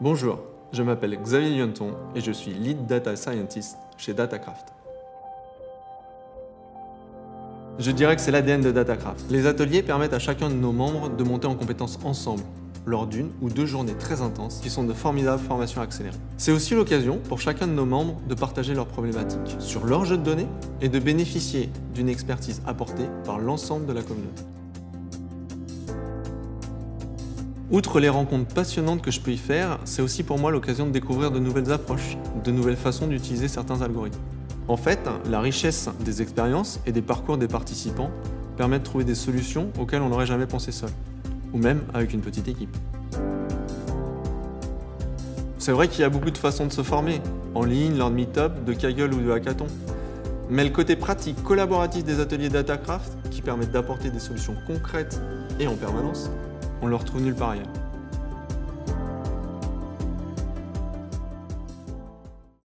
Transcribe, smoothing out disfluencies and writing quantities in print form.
Bonjour, je m'appelle Xavier Lionton et je suis Lead Data Scientist chez Datacraft. Je dirais que c'est l'ADN de Datacraft. Les ateliers permettent à chacun de nos membres de monter en compétences ensemble, lors d'une ou deux journées très intenses qui sont de formidables formations accélérées. C'est aussi l'occasion pour chacun de nos membres de partager leurs problématiques sur leur jeu de données et de bénéficier d'une expertise apportée par l'ensemble de la communauté. Outre les rencontres passionnantes que je peux y faire, c'est aussi pour moi l'occasion de découvrir de nouvelles approches, de nouvelles façons d'utiliser certains algorithmes. En fait, la richesse des expériences et des parcours des participants permet de trouver des solutions auxquelles on n'aurait jamais pensé seul, ou même avec une petite équipe. C'est vrai qu'il y a beaucoup de façons de se former, en ligne, lors de meet-up, de Kaggle ou de hackathon. Mais le côté pratique, collaboratif des ateliers Datacraft, qui permettent d'apporter des solutions concrètes et en permanence, on le retrouve nulle part ailleurs.